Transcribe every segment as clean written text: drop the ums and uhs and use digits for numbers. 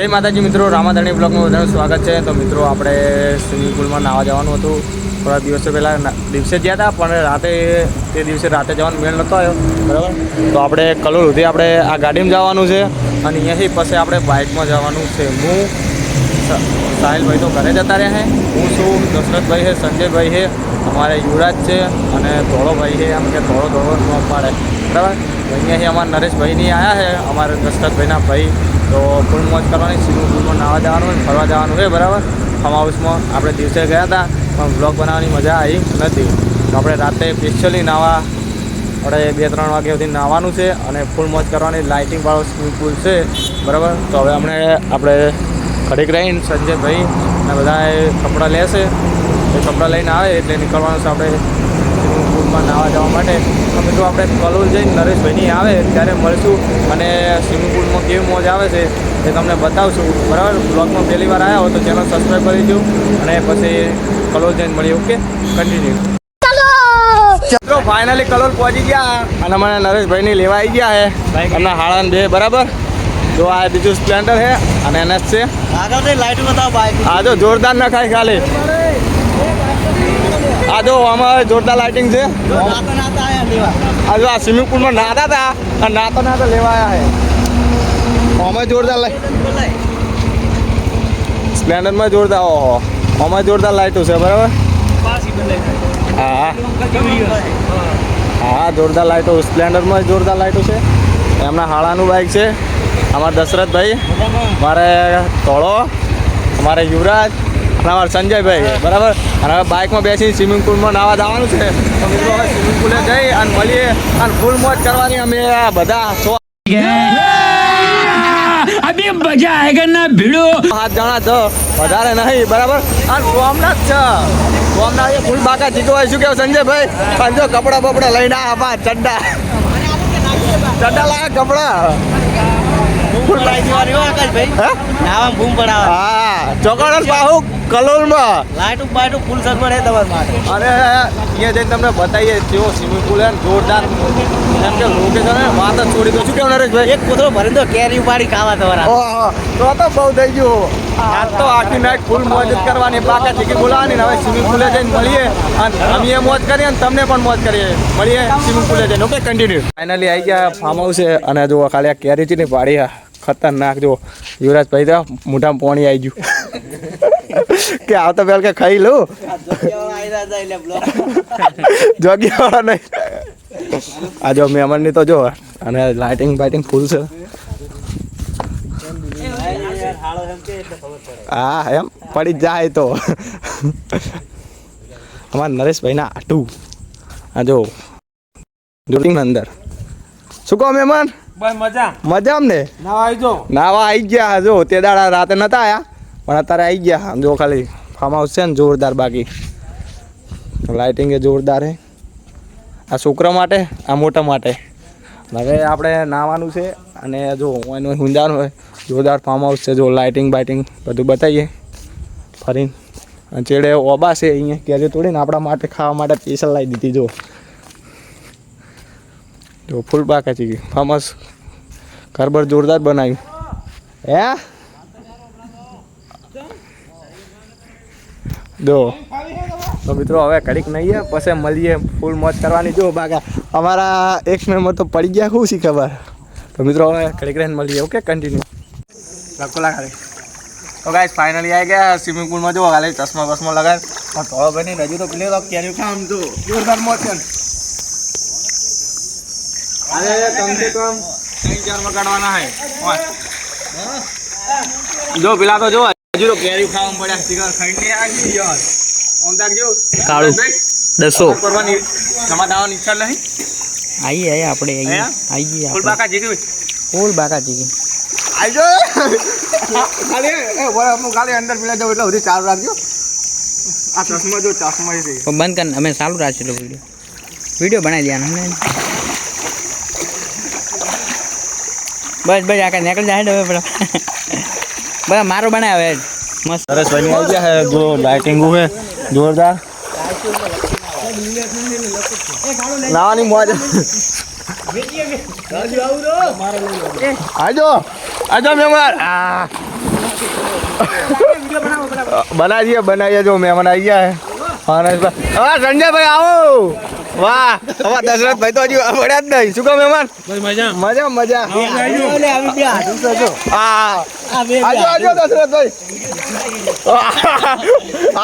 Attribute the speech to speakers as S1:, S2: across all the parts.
S1: જય માતાજી મિત્રો, રામાધણી બ્લોગમાં બધાનું સ્વાગત છે। તો મિત્રો આપણે સ્વિમિંગ પુલમાં નાહવા જવાનું હતું થોડા દિવસો પહેલાં દિવસે ગયા હતા, પણ રાતે તે દિવસે રાતે જવાનો મેળ નહોતો આવ્યો, બરાબર। તો આપણે કલોલ સુધી આપણે આ ગાડીમાં જવાનું છે અને અહીંયાથી પછી આપણે બાઇકમાં જવાનું છે। હું સાહિલભાઈ તો ઘરે જતા રહ્યા છે, હું છું, દશરથભાઈ છે, સંજયભાઈ છે, અમારે યુવરાજ છે અને ધોળોભાઈ છે, એમ કે ધોળો ન પાડે, બરાબર। અહીંયાથી અમારા નરેશભાઈની આવ્યા છે, અમારે દશરથભાઈના ભાઈ। તો ફૂલ મોજ કરવાની, સ્વિમિંગ પુલમાં નાહવા જવાનું, ફરવા જવાનું છે, બરાબર। ફાર્મ હાઉસમાં આપણે દિવસે ગયા હતા પણ બ્લોગ બનાવવાની મજા આવી નથી, તો આપણે રાતે સ્પેશિયલી નાહવા આપણે 2-3 વાગ્યા સુધી નાહવાનું છે અને ફૂલ મોજ કરવાની। લાઇટિંગવાળો સ્વિમિંગ પુલ છે, બરાબર। તો હવે આપણે ઘડીક રહીને સંજયભાઈ અને બધા કપડાં લેશે, એ કપડાં લઈને આવે એટલે નીકળવાનું છે આપણે સ્વિમિંગ પુલમાં નાહવા જવા માટે। તો મિત્રો આપણે કલોલ જઈને નરેશભાઈની આવે ત્યારે મળશું અને સ્વિમિંગ પુલમાં કેવી મોજ આવે છે એ તમને બતાવશું, બરાબર। બ્લોગમાં પહેલી વાર આવ્યા હો તો ચેનલ સબસ્ક્રાઈબ કરી દો અને પછી કલોલ જઈને મળીએ, ઓકે, કન્ટિન્યુ। મિત્રો ફાઇનલી કલોલ પહોંચી ગયા અને મને નરેશભાઈની લેવા આવી ગયા છે, એમના હાળાન 2, બરાબર। જો આ બીજું સ્પ્લેન્ડર છે અને NS છે, આ જો જોરદાર ના ખાય ખાલી, આ જો અમારે જોરદાર લાઇટિંગ છે। આ જો આ સ્વિમિંગ પુલમાં નાહતા હતા અને નાતા લેવા આવ્યા છે, અમે જોરદાર સ્પ્લેન્ડરમાં જોરદાર, ઓહો અમારે જોરદાર લાઇટો છે, બરાબર। હા જોરદાર લાઇટો, સ્પ્લેન્ડરમાં જોરદાર લાઇટો છે। એમના હાળાનું બાઇક છે, અમારા દશરથભાઈ, મારે ધોળો, અમારે યુવરાજ અને અમારે સંજયભાઈ, બરાબર। અને હવે બાઇકમાં બેસી સ્વિમિંગ પુલમાં નાહવા જવાનું છે, તો મિત્રો હવે સ્વિમિંગ પુલે જઈ અને મળીએ અને ફૂલ મોજ કરવાની। અમે બધા
S2: અભી મજા આયેગા ના ભીડો
S1: 7 જણા છો, વધારે નહીં, બરાબર। અને સોમનાથ છે, સોમનાથ ફૂલ બાકા જીતો હોય, શું કેવું સંજયભાઈ? અને જો કપડા બપડા લઈને આ ચડ્ડા લાગે કપડા, ચોકડ બાહુ કલોલમાં
S3: લાઈટ બાઈટ ફૂલ સગવડ હે તમારા માટે।
S1: અરે અહીંયા જઈને તમને બતાવીએ કેવો સ્વિમિંગ પુલ હે, જોરદાર, એમ કે લોકેશન હે, વાત જ છોડી દો, શું કેવું નરેશભાઈ?
S3: એક કૂતરો ભરી દો કેરી ઉપાડી ખાવા તમારા।
S1: ઓહો, તો બહુ થઈ ગયું, આજ તો આખી નાઈટ ફૂલ મોજ જ કરવાની, બાકા ચીકી બોલાવાની। હવે સ્વિમિંગ પુલે જઈને મળીએ અને અમે મોજ કરીએ અને તમને પણ મોજ કરીએ, મળીએ સ્વિમિંગ પુલે જઈને, ઓકે, કન્ટિન્યુ। ફાઇનલી આવી ગયા ફાર્મ હાઉસ છે અને જો ખાલી આ કેરી છે ને પાડી ખતરનાક, જો યુવરાજભાઈ તો મોઢામાં પાણી આવી ગયું કે આવતો પહેલ કે ખાઈ લઉં, જગ્યાવાળા નહીં, આ જો મહેમાનની તો જો, અને લાઇટિંગ બાઇટિંગ ફૂલ છે, હા એમ પડી જાય તો અમારા નરેશભાઈના આટું, આ જો જોટિંગ અંદર, શું કહો મહેમાન? મજા ને નાવા આવી ગયા, જો તે દાડા રાતે નતા આયા પણ અત્યારે આવી ગયા, જો ખાલી ફાર્મ હાઉસ છે ને જોરદાર, બાકી લાઇટિંગ એ જોરદાર છે, આ છોકરા માટે, આ મોટા માટે। હવે આપણે નાહવાનું છે અને જો એનું ઊંઝાનું હોય, જોરદાર ફાર્મ હાઉસ છે, જો લાઇટિંગ બાઇટિંગ બધું બતાવીએ ફરીને। અને ચેડે ઓબા છે, અહીંયા કેરી તોડીને આપણા માટે ખાવા માટે સ્પેશિયલ લાવી દીધી, જો ફૂલ બાકા છે ફાર્મ હાઉસ, ઘરબર જોરદાર બનાવ્યું હે, જો તો મિત્રો હવે ઘડીક નહીં પછી મળીએ, ફૂલ મોજ કરવાની। જો બાકા અમારા એક મેમ્બર તો પડી ગયા, શું શી ખબર? તો મિત્રો હવે ઘડીક રહીને મળીએ, ઓકે, કન્ટિન્યુ। તો ગાઈસ ફાઇનલી આવી ગયા સ્વિમિંગ પુલમાં, જો ખાલી ચશ્મા લગાય પણ થોડો બની હજુ તો પેલી તો કેરી ખામ, જો જોરદાર મોજ છે। અરે કમ સે કમ 3-4 મગાડવાના હે, જો પેલા તો જો હજુ તો કેરી ખાવા પડ્યા, સિગર ખાઈને આવી ગયો ઓમ તક જો કાળું 200 કરવાની જમા દાવાની ઈચ્છા નહીં,
S3: આઈએ આપણે આઈએ
S1: ફૂલ બાકા જીગી આજો ખાલી અંદર પેલા જાવ એટલે સુધી ચાલુ રાખજો। આ ચશ્મા જો ચશ્મા છે
S3: બંધ કર, અમે ચાલુ રાખીએ વિડીયો બનાવી દેવાનો ને, બસ આખા નીકળી જાય હવે બધા મારો બનાવે મસ્ત।
S1: સરસ ભાઈ આવી ગયા है, जो लाइटिंग है जोरदार, નાવાની મોજ। આજો મહેમાન, બનાવીએ જો મહેમાન આવી ગયા હે હા સંજયભાઈ આવો વાહ હવે દશરથભાઈ તો હજુ પડ્યા જ નહીં શું કહો મહેમાન મજા હા આજો દશરથભાઈ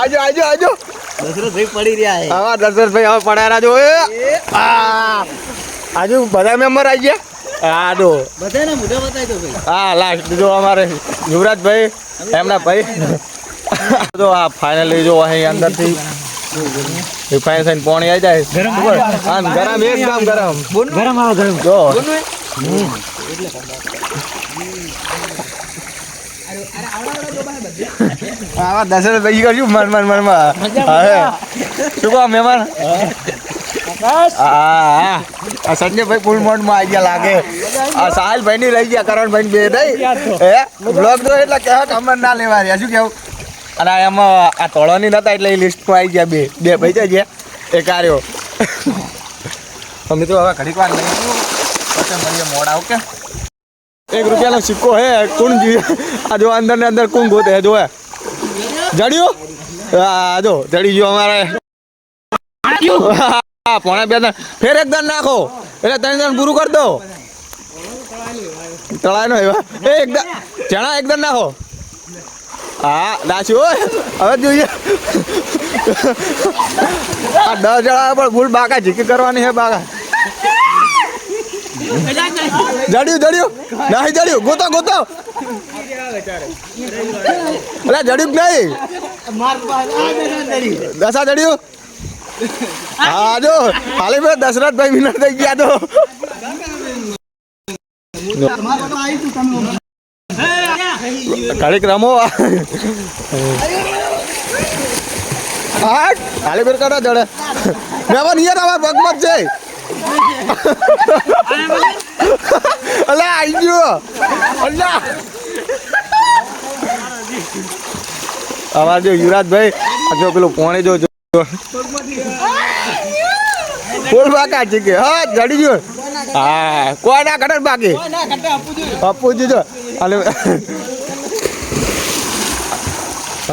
S1: આજો
S3: દશરથભાઈ પડી રહ્યા છે.
S1: હા દશરથભાઈ હવે પડ્યા જો આજુ બધા મેમ્બર આવી ગયા હા દો
S3: બધાને મુદ્દા બતાવી દો ભાઈ.
S1: હા લાસ્ટ જો અમારે યુવરાજભાઈ એમના ભાઈ તો આ ફાઇનલી જો અહીં અંદરથી રિફાઈન થઈને પાણી આવી જાય હા ગરમ એકદમ ગરમ જો આવા દશરથભાઈ કરશું મનમાં શું કહો મહેમાન હા સંજયભાઈ ફૂલ મોડમાં આવી ગયા લાગે આ સાહિલભાઈ ની લઈ ગયા કરણભાઈ બે નહીં હે બ્લોગ જો એટલે કહેવા ખબર ના લેવા રહ્યા શું કેવું અને એમાં આ તોળોની નતા એટલે એ લિસ્ટમાં આવી ગયા બે ભાઈ છે જે એ કાર્યો અમે તો હવે ઘડીક વાર લઈ પછી મળીએ મોડા ઓકે 1 રૂપિયાનો સિક્કો હે કોણ જોઈએ આ જો અંદર ને અંદર કોણ ગોતે જો જડ્યું હા જો જડી ગયો અમારે પોણા 2 દાન ફેર 1 દાન નાખો એટલે 3 દાન પૂરું કરી દો તળાય નો એવા એક ચણા 1 દાન નાખો હા નાખ્યું હવે જોઈએ આ 10 જણા પણ ફૂલ બાકા ઝીકી કરવાની હે બાકા જડ્યું નહીં જડ્યું ગોતો અરે જડ્યું નહીં દસા જડ્યું હા જો ખાલી મેં દશરથભાઈ વિનર થઈ ગયા તો ઘડીક રમો હા ખાલી ફેર કરો જડે મેં નિયર અમાર પગમત છે અલા આવી ગયો અલા અમાર જો યુવરાજભાઈ જો પેલું પોણી જો ફૂલ બાકા છે કે હા જડી ગયો હા કોઈ ના કટર બાકી આપવું જો અને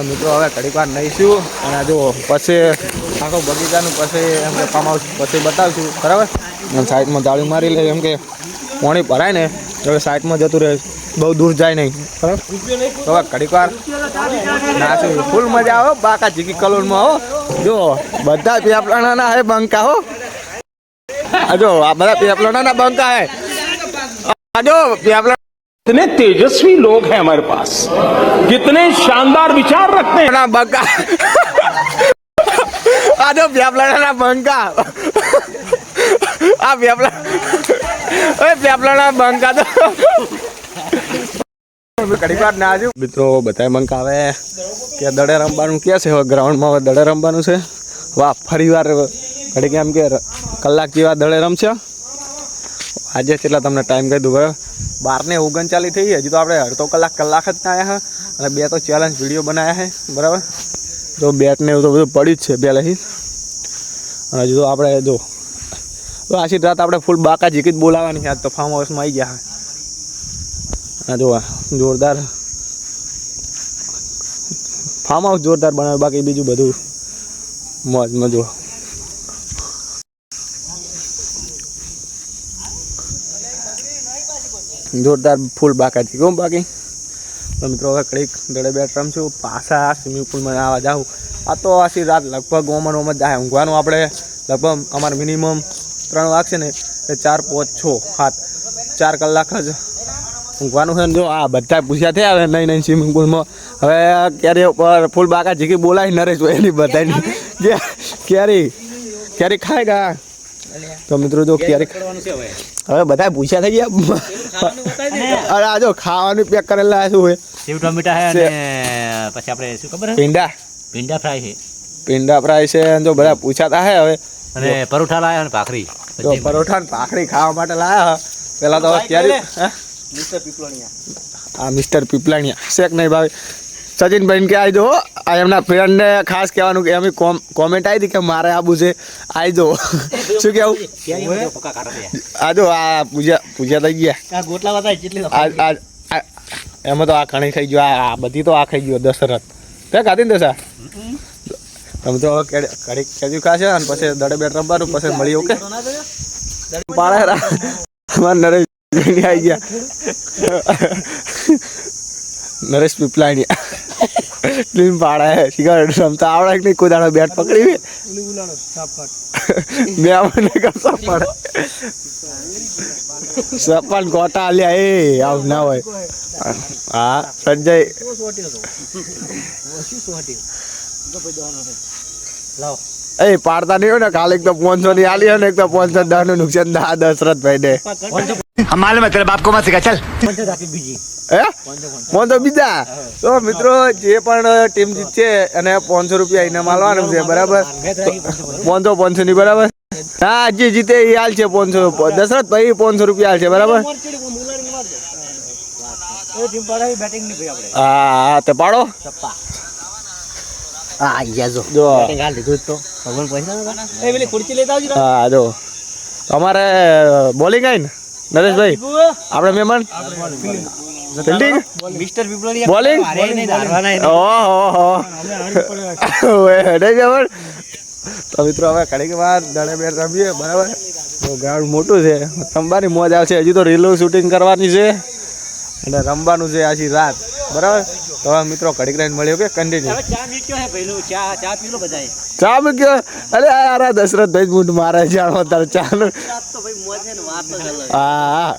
S1: મિત્રો હવે ઘડીક વાર નહીશું અને જો પછી આખો બગીચાનું પછી એમને ફાર્મ હાઉસ પછી બતાવશું બરાબર સાઈડમાં જાળી મારી લે એમ કે પાણી ભરાય ને હવે સાઈડમાં જતું રહે બહુ દૂર જાય નહીં બરાબર તો હવે ઘડીક વાર નાચું ફૂલ મજા આવે બાકા ઝીકી કલોલમાં હો જો બધા પેપલાના હે બંકા હો જો આ બધા पेपलाना बंका है जो पेपला
S4: कितने तेजस्वी लोग हैं हमारे पास कितने शानदार विचार रखते हैं
S1: ना बंका आ जो पेपलाना बंका आ पेपला ओए पेपलाना बंका तो ઘણી વાર ના આજુ મિત્રો બધાય બંકા આવે કે દડે રમવાનું કે છે ગ્રાઉન્ડમાં હવે દડે રમવાનું છે વાહ ફરી વાર ઘડી કેમ કે કલાક જેવા દડે રમશે આજે કેટલા તમને ટાઈમ કહી દઉં બરાબર 12:39 થઈ હજી તો આપણે અડધો કલાક જ ના આવ્યા અને 2 તો ચેલેન્જ વિડીયો બનાવ્યા છે બરાબર તો બેટ ને એવું તો બધું પડ્યું જ છે પહેલાંથી અને હજુ તો આપણે જો આશી રાત આપણે ફૂલ બાકા ઝીકી જ બોલાવવાની છે આજ તો ફાર્મ હાઉસમાં આવી ગયા હા જો જોરદાર ફાર્મ હાઉસ જોરદાર બનાવ્યું બાકી બીજું બધું મોજમાં જો જોરદાર ફૂલ બાકા છે કેવું બાકી તો મિત્રો હવે કડીક દડે બેટ રમશું પાછા સ્વિમિંગ પુલમાં આવવા જાઉં આ તો આશી રાત લગભગ ઓમ જ જાય ઊંઘવાનું આપણે લગભગ અમારે મિનિમમ 3 વાગશે ને એ 4, 5, 6, 7 4 કલાક જ ઊંઘવાનું છે ને જો આ બધા પૂછ્યા થયા હવે નહીં સ્વિમિંગ પુલમાં હવે ક્યારે ઉપર ફૂલ બાકા ઝીકી બોલાવી નરેશ હોય એની બધાની ક્યારે ખાય તો મિત્રો જો ક્યારે હવે બધા પૂછ્યા થઈ ગયા અરે આ જો ખાવાનું પેક કરેલા શું હોય
S5: સેવ ટમેટા હે અને પછી આપણે શું ખબર હે ભીંડા ફ્રાય છે
S1: છે જો બધા પૂછાતા હે હવે
S5: અને પરોઠા લાયા અને ભાખરી
S1: તો પરોઠા ને ભાખરી ખાવા માટે લાયા પેલા તો ક્યારે મિસ્ટર પીપલાણીયા શેક નહીં ભાઈ સચિનભાઈ કે આવી દો આ એમના ફ્રેન્ડને ખાસ કહેવાનું કે એમની કોમેન્ટ આવી હતી કે મારે આબુ છે આવી દો શું કેવું આ જો આ પૂજા થઈ ગયા એમાં તો આ ઘણી ખાઈ ગયો, આ બધી તો આ ખાઈ ગયો દશરથ. તે ખાધી ને દશા? તમે તો કડી કેજુ ખાશે અને પછી દડે બેટ રમવાનું, પછી મળી. ઓકે પાડે અમારે નરેશ આવી ગયા, નરેશ પીપલાણી ટીમ પાડે શિકાર રમતા આવડે કે નહીં? કોઈ દાડો બેટ પકડી મેં મને કશો પડે સપન ગોટા લ્યા એ આવ ના હોય. હા સંજય એ પાડતા નહીં હોય ને, કાલે એક તો 500 ની આલી હોય ને, એક તો 510 નું નુકસાન દશરથભાઈ ને.
S2: हमारे मतलब आपको मत सिखा चल
S1: હે ફોન તો બીજા તો મિત્રો જે પણ ટીમ જીતશે અને 500 રૂપિયા ઇનામ આલવાનું છે, બરાબર? 500 ની, બરાબર? હા, જે જીતે એ હાલ છે 500. દશરથભાઈ 500 રૂપિયા હાલ છે, બરાબર? હા તે પાડો. જો હા જો અમારે બોલિંગ આવી ને નરેશભાઈ, આપણે મહેમાન ફિલ્ડિંગ બોલિંગ. ઓહો તો મિત્રો હવે ઘડીક વાર દડે બેટ રમીએ, બરાબર? તો ગ્રાઉન્ડ મોટું છે, રમવાની મોજ આવશે. હજુ તો રીલો શૂટિંગ કરવાની છે અને રમવાનું છે આછી રાત, બરાબર? તો હવે મિત્રો ઘડીક રહીને મળ્યો કે કન્ટિન્યુ ચા મૂક્યો. અરે યાર દશરથભાઈ મૂડ મારે જાણો તારે ચા નું. હા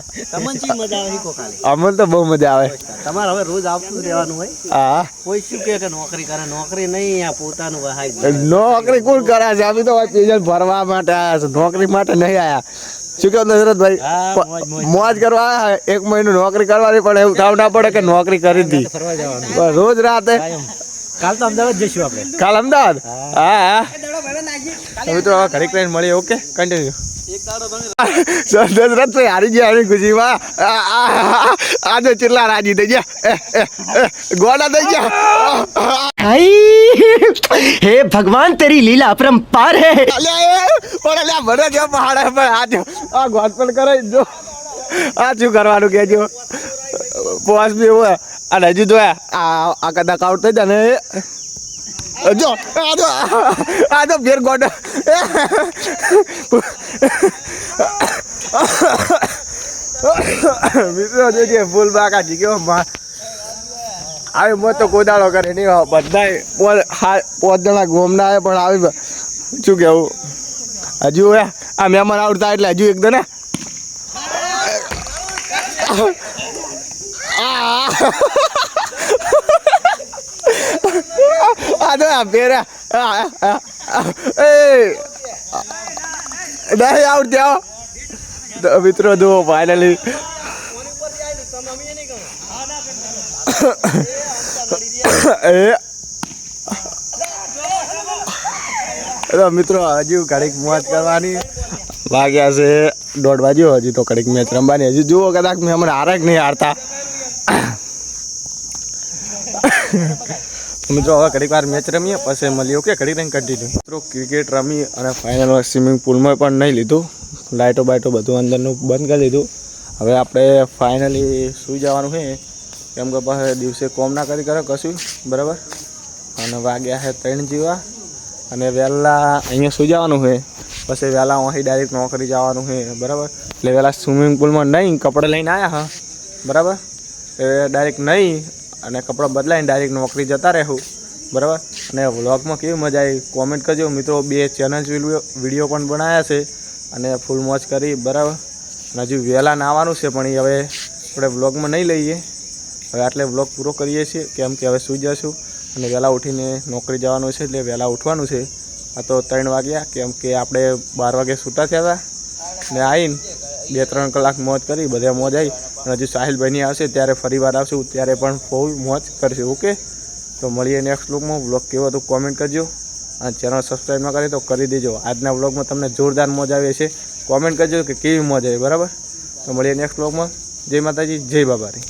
S1: અમને તો બહુ મજા આવે.
S5: તમારે હવે રોજ આવતું રહેવાનું હોય.
S1: હા
S5: કોઈ શું કે નોકરી કરે, નોકરી નહીં, આ પોતાનું વહાય.
S1: નોકરી કોણ કરે છે? અમે તો પેજલ ભરવા માટે આવ્યા છે, નોકરી માટે નહીં આવ્યા. શું કહો દશરથભાઈ? મોજ કરવા આવ્યા. 1 મહિનો નોકરી કરવાની, પણ એવું થાવ ના પડે કે નોકરી કરી હતી. રોજ રાતે
S5: કાલ તો અમદાવાદ જઈશું આપણે.
S1: કાલ અમદાવાદ? હા હા મિત્રો હવે ઘડીક રહીને મળીએ. Okay continue. દશરથભાઈ હારી ગયા આવી ખુશીમાં. આજે ચેટલા રાજી થઈ ગયા, ગોડા થઈ ગયા.
S2: हे भगवान तेरी लीला अपरंपार है
S1: મને જો પહાડે પણ આ ગોદ પણ કરે જો. આ શું કરવાનું કેજો? પોસ બી હોય અને હજુ તો આ કદાચ આઉટ થઈ જાય ને જો આ તો ફેર ગોડ મિત્રો જોજે ફૂલ બાકા જીગ્યો આવી મોત તો કોદાળો કરે નહીં. બધા 5 જણા ગોમના આવે પણ આવી શું કેવું? હજુ આ મહેમાન આવડતા એટલે હજુ એકદમ ને આ તો પેરા નહીં આવડતી. આવો મિત્રો જુઓ ફાઇનલી મિત્રો હજુ ઘડીક મોજ કરવાની. વાગ્યા છે 1:30 વાગ્યો, હજુ તો ઘડીક મેચ રમવાની. હજુ જુઓ કદાચ મેં હમણાં હારે કે નહીં હારતા. મિત્રો હવે ઘડીક વાર મેચ રમીએ પછી મળીએ. ઓકે ઘડીક રહીને કન્ટિન્યુ. મિત્રો ક્રિકેટ રમી અને ફાઇનલમાં સ્વિમિંગ પુલમાં પણ નહીં લીધું, લાઇટો બાઇટો બધું અંદરનું બંધ કરી દીધું. હવે આપણે ફાઇનલી સૂઈ જવાનું છે, કેમ કે પછી દિવસે કોમ ના કરી કરે કશું, બરાબર? અને વાગ્યા છે 3 જેવા અને વહેલા અહીંયા સૂઈ જવાનું છે. પછી વહેલા અહીં ડાયરેક્ટ નોકરી જવાનું છે, બરાબર? એટલે વહેલા સ્વિમિંગ પુલમાં નહીં કપડાં લઈને આવ્યા હા, બરાબર? એ ડાયરેક્ટ નહીં અને કપડાં બદલાઈને ડાયરેક્ટ નોકરી જતા રહેવું, બરાબર? અને વ્લોગમાં કેવી મજા આવી કોમેન્ટ કરજો મિત્રો. 2 ચેનલ વિડીયો પણ બનાવ્યા છે અને ફૂલ મોજ કરી, બરાબર? અને હજુ વહેલા નાવાનું છે પણ એ હવે આપણે વ્લોગમાં નહીં લઈએ. હવે આટલે વ્લોગ પૂરો કરીએ છીએ, કેમ કે હવે સૂઈ જશું અને વહેલા ઉઠીને નોકરી જવાનું છે, એટલે વહેલા ઉઠવાનું છે. આ તો 3 વાગ્યા, કેમ કે આપણે 12 વાગે છૂટા થયા હતા ને આવીને 2-3 કલાક મોજ કરી, બધા મોજ આવી. અને હજુ સાહિલભાઈની આવશે ત્યારે ફરી વાર આવશું, ત્યારે પણ ફૂલ મોજ કરશું. ઓકે તો મળીએ નેક્સ્ટ વ્લોગમાં. વ્લોગ કેવો હતો કોમેન્ટ કરજો અને ચેનલ સબસ્ક્રાઈબ ન કરી તો કરી દેજો. આજના વ્લોગમાં તમને જોરદાર મોજ આવી છે, કોમેન્ટ કરજો કે કેવી મોજ આવી, બરાબર? તો મળીએ નેક્સ્ટ વ્લોગમાં. જય માતાજી, જય બાબારી.